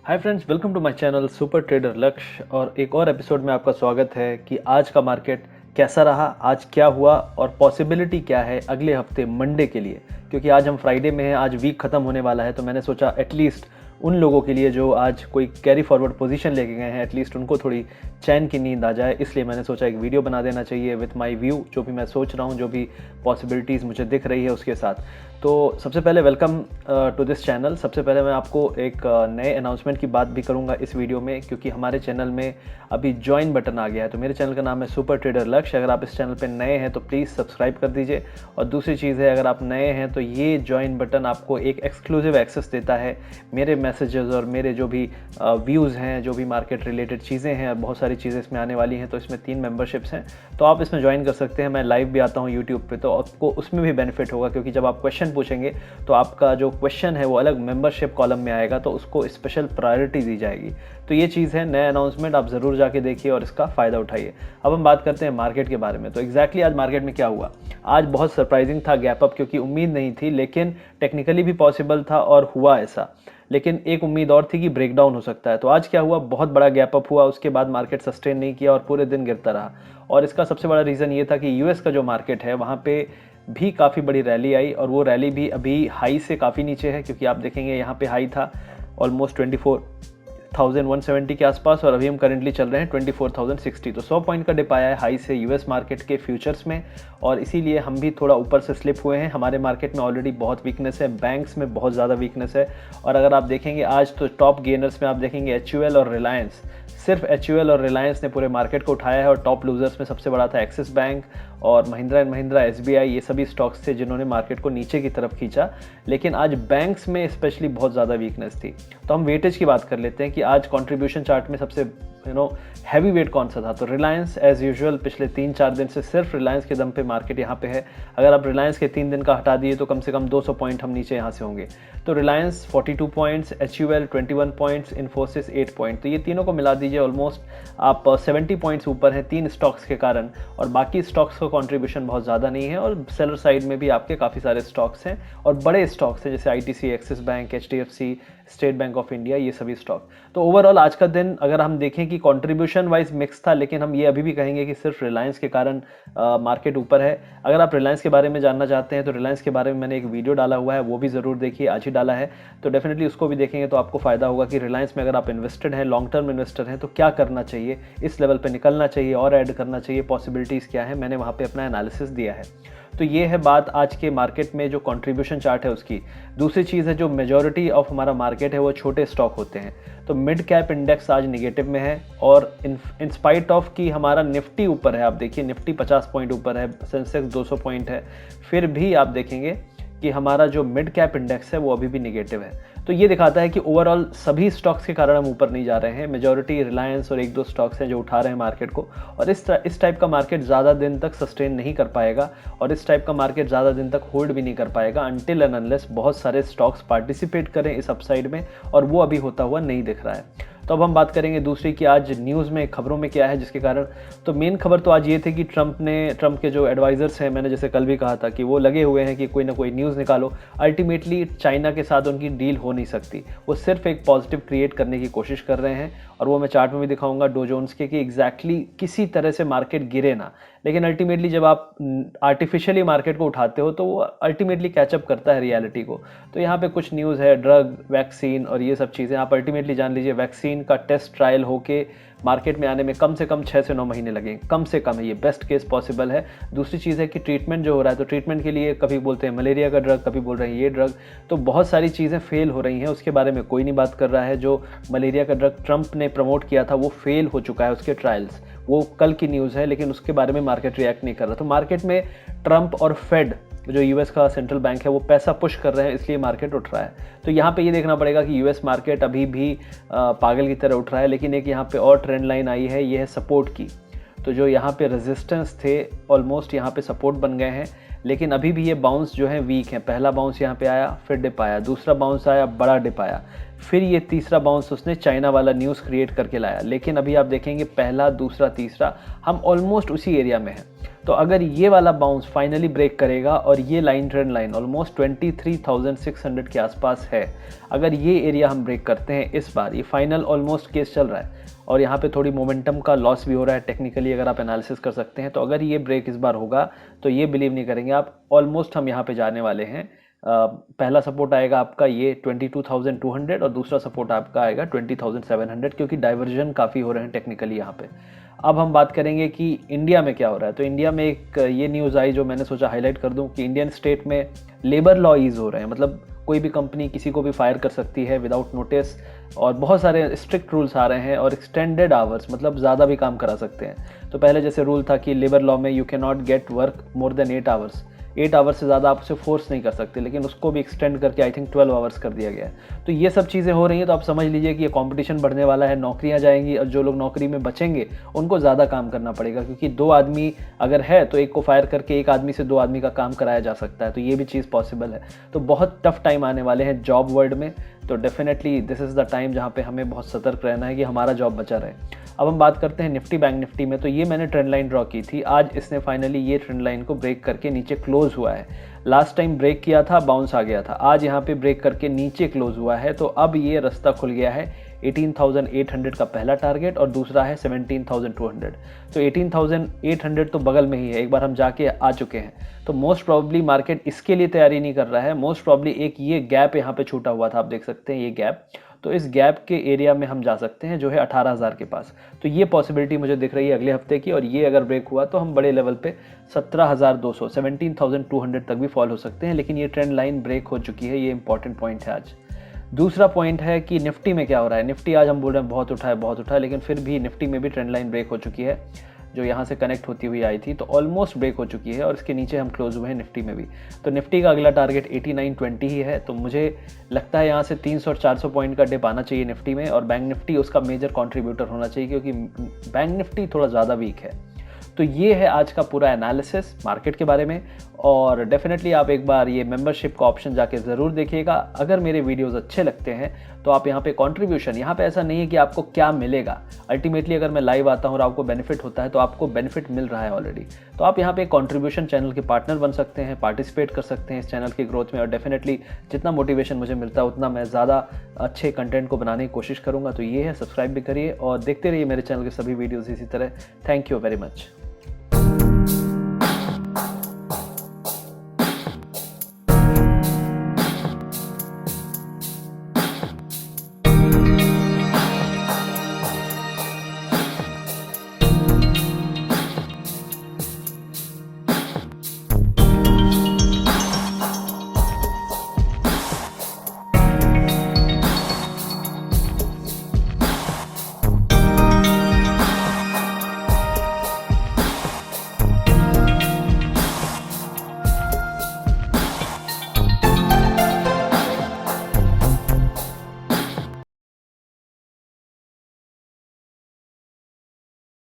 Hi friends, welcome to my channel super trader Lakshya. और एक और एपिसोड में आपका स्वागत है कि आज का मार्केट कैसा रहा, आज क्या हुआ और पॉसिबिलिटी क्या है अगले हफ्ते मंडे के लिए। क्योंकि आज हम फ्राइडे में हैं, आज वीक ख़त्म होने वाला है, तो मैंने सोचा एटलीस्ट उन लोगों के लिए जो आज कोई कैरी फॉरवर्ड पोजीशन लेके गए हैं, एटलीस्ट उनको थोड़ी चैन की नींद आ जाए। इसलिए मैंने सोचा एक वीडियो बना देना चाहिए विथ माय व्यू, जो भी मैं सोच रहा हूँ, जो भी पॉसिबिलिटीज़ मुझे दिख रही है उसके साथ। तो सबसे पहले वेलकम टू दिस चैनल। सबसे पहले मैं आपको एक नए अनाउंसमेंट की बात भी करूंगा इस वीडियो में, क्योंकि हमारे चैनल में अभी ज्वाइन बटन आ गया है। तो मेरे चैनल का नाम है सुपर ट्रेडर लक्ष्य। अगर आप इस चैनल पे नए हैं तो प्लीज़ सब्सक्राइब कर दीजिए। और दूसरी चीज़ है, अगर आप नए हैं तो ये ज्वाइन बटन आपको एक एक्सक्लूसिव एक्सेस देता है मेरे मैसेजेस और मेरे जो भी व्यूज़ हैं, जो भी मार्केट रिलेटेड चीज़ें हैं, और बहुत सारी चीज़ें इसमें आने वाली हैं। तो इसमें 3 मेंबरशिप्स हैं, तो आप इसमें ज्वाइन कर सकते हैं। मैं लाइव भी आता हूँ यूट्यूब पे, तो आपको उसमें भी बेनिफिट होगा, क्योंकि जब आप क्वेश्चन पूछेंगे तो आपका जो क्वेश्चन है वो अलग मेंबरशिप कॉलम में आएगा, तो उसको स्पेशल प्रायोरिटी दी जाएगी। तो ये चीज़ है, नया अनाउंसमेंट, आप ज़रूर जाके देखिए और इसका फ़ायदा उठाइए। अब हम बात करते हैं मार्केट के बारे में। तो एग्जैक्टली आज मार्केट में क्या हुआ? आज बहुत सरप्राइजिंग था गैप अप, क्योंकि उम्मीद नहीं थी, लेकिन टेक्निकली भी पॉसिबल था और हुआ ऐसा। लेकिन एक उम्मीद और थी कि ब्रेकडाउन हो सकता है। तो आज क्या हुआ? बहुत बड़ा गैप अप हुआ, उसके बाद मार्केट सस्टेन नहीं किया और पूरे दिन गिरता रहा। और इसका सबसे बड़ा रीज़न ये था कि यूएस का जो मार्केट है वहाँ पे भी काफ़ी बड़ी रैली आई, और वो रैली भी अभी हाई से काफ़ी नीचे है। क्योंकि आप देखेंगे यहाँ पे हाई था ऑलमोस्ट 24,170 के आसपास, और अभी हम करेंटली चल रहे हैं 24,060। तो 100 पॉइंट का डिप आया है हाई से यूएस मार्केट के फ्यूचर्स में, और इसीलिए हम भी थोड़ा ऊपर से स्लिप हुए हैं। हमारे मार्केट में ऑलरेडी बहुत वीकनेस है, बैंक्स में बहुत ज़्यादा वीकनेस है। और अगर आप देखेंगे आज तो टॉप गेनर्स में आप देखेंगे एचयूएल और रिलायंस। सिर्फ एचयूएल और रिलायंस ने पूरे मार्केट को उठाया है, और टॉप लूजर्स में सबसे बड़ा था एक्सिस बैंक और महिंद्रा एंड महिंद्रा, एसबीआई। ये सभी स्टॉक्स थे जिन्होंने मार्केट को नीचे की तरफ खींचा। लेकिन आज बैंक्स में स्पेशली बहुत ज़्यादा वीकनेस थी। तो हम वेटेज की बात कर लेते हैं कि आज कंट्रीब्यूशन चार्ट में सबसे हैवी वेट कौन सा था। तो रिलायंस एज यूजुअल पिछले 3-4 दिन से सिर्फ रिलायंस के दम पे मार्केट यहाँ पे है। अगर आप रिलायंस के 3 दिन का हटा दिए तो कम से कम 200 पॉइंट हम नीचे यहाँ से होंगे। तो Reliance 42 points, HUL 21 points, Infosys 8 point. तो ये तीनों को मिला दीजिए ऑलमोस्ट आप 70 पॉइंट्स ऊपर हैं 3 स्टॉक्स के कारण। और बाकी स्टॉक्स का कॉन्ट्रीब्यूशन बहुत ज़्यादा नहीं है, और सेलर साइड में भी आपके काफ़ी सारे स्टॉक्स हैं और बड़े स्टॉक्स हैं, जैसे ITC, axis bank, HDFC, state bank of India, ये सभी स्टॉक। तो ओवरऑल आज का दिन अगर हम देखें कि कंट्रीब्यूशन वाइज मिक्स था, लेकिन हम ये अभी भी कहेंगे कि सिर्फ रिलायंस के कारण मार्केट ऊपर है। अगर आप रिलायंस के बारे में जानना चाहते हैं तो रिलायंस के बारे में मैंने एक वीडियो डाला हुआ है, वो भी ज़रूर देखिए, आज ही डाला है। तो डेफिनेटली उसको भी देखेंगे तो आपको फ़ायदा होगा कि रिलायंस में अगर आप इन्वेस्टेड हैं, लॉन्ग टर्म इन्वेस्टर हैं, तो क्या करना चाहिए, इस लेवल पर निकलना चाहिए और ऐड करना चाहिए, पॉसिबिलिटीज़ क्या है, मैंने वहाँ पर अपना एनालिसिस दिया है। तो ये है बात आज के मार्केट में जो कंट्रीब्यूशन चार्ट है उसकी। दूसरी चीज़ है, जो मेजॉरिटी ऑफ हमारा मार्केट है वो छोटे स्टॉक होते हैं। तो मिड कैप इंडेक्स आज निगेटिव में है, और इन स्पाइट ऑफ कि हमारा निफ्टी ऊपर है, आप देखिए निफ्टी 50 पॉइंट ऊपर है, सेंसेक्स 200 पॉइंट है, फिर भी आप देखेंगे कि हमारा जो मिड कैप इंडेक्स है वो अभी भी निगेटिव है। तो ये दिखाता है कि ओवरऑल सभी स्टॉक्स के कारण हम ऊपर नहीं जा रहे हैं। मेजॉरिटी रिलायंस और 1-2 स्टॉक्स हैं जो उठा रहे हैं मार्केट को, और इस टाइप का मार्केट ज़्यादा दिन तक सस्टेन नहीं कर पाएगा, और इस टाइप का मार्केट ज़्यादा दिन तक होल्ड भी नहीं कर पाएगा अनटिल एंड अनलेस बहुत सारे स्टॉक्स पार्टिसिपेट करें इस अपसाइड में, और वो अभी होता हुआ नहीं दिख रहा है। तो अब हम बात करेंगे दूसरी कि आज न्यूज़ में, खबरों में क्या है जिसके कारण। तो मेन खबर तो आज ये थी कि ट्रंप के जो एडवाइजर्स हैं, मैंने जैसे कल भी कहा था कि वो लगे हुए हैं कि कोई ना कोई न्यूज़ निकालो। अल्टीमेटली चाइना के साथ उनकी डील हो नहीं सकती, वो सिर्फ एक पॉजिटिव क्रिएट करने की कोशिश कर रहे हैं, और वो मैं चार्ट में भी दिखाऊंगा डो जोन्स के, कि एग्जैक्टली किसी तरह से मार्केट गिरे ना। लेकिन अल्टीमेटली जब आप आर्टिफिशियली मार्केट को उठाते हो तो वो अल्टीमेटली कैचअप करता है रियलिटी को। तो यहाँ पे कुछ न्यूज़ है, ड्रग, वैक्सीन और ये सब चीज़ें। आप अल्टीमेटली जान लीजिए वैक्सीन का टेस्ट ट्रायल होके मार्केट में आने में कम से कम 6 से 9 महीने लगेंगे, कम से कम है, ये बेस्ट केस पॉसिबल है। दूसरी चीज़ है कि ट्रीटमेंट जो हो रहा है, तो ट्रीटमेंट के लिए कभी बोलते हैं मलेरिया का ड्रग, कभी बोल रहे हैं ये ड्रग। तो बहुत सारी चीज़ें फेल हो रही हैं, उसके बारे में कोई नहीं बात कर रहा है। जो मलेरिया का ड्रग ट्रंप ने प्रमोट किया था वो फेल हो चुका है, उसके ट्रायल्स, वो कल की न्यूज़ है, लेकिन उसके बारे में मार्केट रिएक्ट नहीं कर रहा। तो मार्केट में ट्रंप और फेड, जो यूएस का सेंट्रल बैंक है, वो पैसा पुश कर रहे हैं, इसलिए मार्केट उठ रहा है। तो यहाँ पे ये देखना पड़ेगा कि यूएस मार्केट अभी भी पागल की तरह उठ रहा है। लेकिन एक यहाँ पे और ट्रेंड लाइन आई है, ये है सपोर्ट की। तो जो यहाँ पे रेजिस्टेंस थे ऑलमोस्ट यहाँ पे सपोर्ट बन गए हैं, लेकिन अभी भी ये बाउंस जो है वीक है। पहला बाउंस यहाँ पे आया, फिर डिप आया, दूसरा बाउंस आया, बड़ा डिप आया, फिर ये तीसरा बाउंस उसने चाइना वाला न्यूज़ क्रिएट करके लाया। लेकिन अभी आप देखेंगे पहला, दूसरा, तीसरा, हम ऑलमोस्ट उसी एरिया में हैं। तो अगर ये वाला बाउंस फाइनली ब्रेक करेगा और ये लाइन ट्रेंड लाइन ऑलमोस्ट 23,600 के आसपास है, अगर ये एरिया हम ब्रेक करते हैं इस बार, ये फाइनल ऑलमोस्ट केस चल रहा है और यहाँ पे थोड़ी मोमेंटम का लॉस भी हो रहा है टेक्निकली, अगर आप एनालिसिस कर सकते हैं। तो अगर ये ब्रेक इस बार होगा तो ये बिलीव नहीं करेंगे आप, ऑलमोस्ट हम यहाँ पे जाने वाले हैं। पहला सपोर्ट आएगा आपका ये 22,200 और दूसरा सपोर्ट आपका आएगा 20,700, क्योंकि डाइवर्जन काफ़ी हो रहे हैं टेक्निकली यहाँ पे। अब हम बात करेंगे कि इंडिया में क्या हो रहा है। तो इंडिया में एक ये न्यूज़ आई जो मैंने सोचा हाईलाइट कर दूं कि इंडियन स्टेट में लेबर लॉ ईज हो रहे हैं, मतलब कोई भी कंपनी किसी को भी फायर कर सकती है विदाउट नोटिस, और बहुत सारे स्ट्रिक्ट रूल्स आ रहे हैं और एक्सटेंडेड आवर्स, मतलब ज़्यादा भी काम करा सकते हैं। तो पहले जैसे रूल था कि लेबर लॉ में you can not get work more than 8 hours, 8 hours से ज़्यादा आप उसे फोर्स नहीं कर सकते, लेकिन उसको भी एक्सटेंड करके आई थिंक 12 आवर्स कर दिया गया है। तो ये सब चीज़ें हो रही हैं, तो आप समझ लीजिए कि ये कंपटीशन बढ़ने वाला है, नौकरियां जाएंगी और जो लोग नौकरी में बचेंगे उनको ज़्यादा काम करना पड़ेगा, क्योंकि 2 आदमी अगर है तो एक को फायर करके 1 आदमी से 2 आदमी का काम कराया जा सकता है। तो ये भी चीज़ पॉसिबल है। तो बहुत टफ टाइम आने वाले हैं जॉब वर्ल्ड में। तो definitely this is the time जहाँ पे हमें बहुत सतर्क रहना है कि हमारा जॉब बचा रहे। अब हम बात करते हैं निफ्टी बैंक निफ्टी में। तो ये मैंने ट्रेंड लाइन ड्रॉ की थी, आज इसने फाइनली ये ट्रेंड लाइन को ब्रेक करके नीचे क्लोज हुआ है। लास्ट टाइम ब्रेक किया था, बाउंस आ गया था, आज यहाँ पे ब्रेक करके नीचे क्लोज हुआ है। तो अब ये रास्ता खुल गया है 18,800 का पहला टारगेट और दूसरा है 17,200। तो 18,800 तो बगल में ही है, एक बार हम जाके आ चुके हैं। तो मोस्ट प्रॉब्ली मार्केट इसके लिए तैयारी नहीं कर रहा है। मोस्ट प्रॉब्ली एक ये गैप यहाँ पे छूटा हुआ था, आप देख सकते हैं ये गैप। तो इस गैप के एरिया में हम जा सकते हैं जो है 18,000 के पास। तो ये पॉसिबिलिटी मुझे दिख रही है अगले हफ्ते की, और ये अगर ब्रेक हुआ तो हम बड़े लेवल पे 17,200 17,200 तक भी फॉल हो सकते हैं। लेकिन ये ट्रेंड लाइन ब्रेक हो चुकी है, ये इंपॉर्टेंट पॉइंट है आज। दूसरा पॉइंट है कि निफ्टी में क्या हो रहा है। निफ्टी आज हम बोल रहे हैं बहुत उठा है, लेकिन फिर भी निफ्टी में भी ट्रेंड लाइन ब्रेक हो चुकी है, जो यहाँ से कनेक्ट होती हुई आई थी, तो ऑलमोस्ट ब्रेक हो चुकी है और इसके नीचे हम क्लोज हुए हैं निफ्टी में भी। तो निफ्टी का अगला टारगेट 8920 ही है। तो मुझे लगता है यहाँ से 300 और 400 पॉइंट का डिप आना चाहिए निफ्टी में, और बैंक निफ्टी उसका मेजर कंट्रीब्यूटर होना चाहिए, क्योंकि बैंक निफ्टी थोड़ा ज़्यादा वीक है। तो ये है आज का पूरा एनालिसिस मार्केट के बारे में। और डेफिनेटली आप एक बार ये मेंबरशिप का ऑप्शन जाके ज़रूर देखिएगा। अगर मेरे वीडियोस अच्छे लगते हैं तो आप यहाँ पे कंट्रीब्यूशन, यहाँ पे ऐसा नहीं है कि आपको क्या मिलेगा, अल्टीमेटली अगर मैं लाइव आता हूँ और आपको बेनिफिट होता है तो आपको बेनिफिट मिल रहा है ऑलरेडी। तो आप यहाँ पे कंट्रीब्यूशन चैनल के पार्टनर बन सकते हैं, पार्टिसिपेट कर सकते हैं इस चैनल की ग्रोथ में, और डेफिनेटली जितना मोटिवेशन मुझे मिलता है उतना मैं ज़्यादा अच्छे कंटेंट को बनाने की कोशिश करूँगा। तो ये है, सब्सक्राइब भी करिए और देखते रहिए मेरे चैनल के सभी वीडियोज़ इसी तरह। Thank you very much.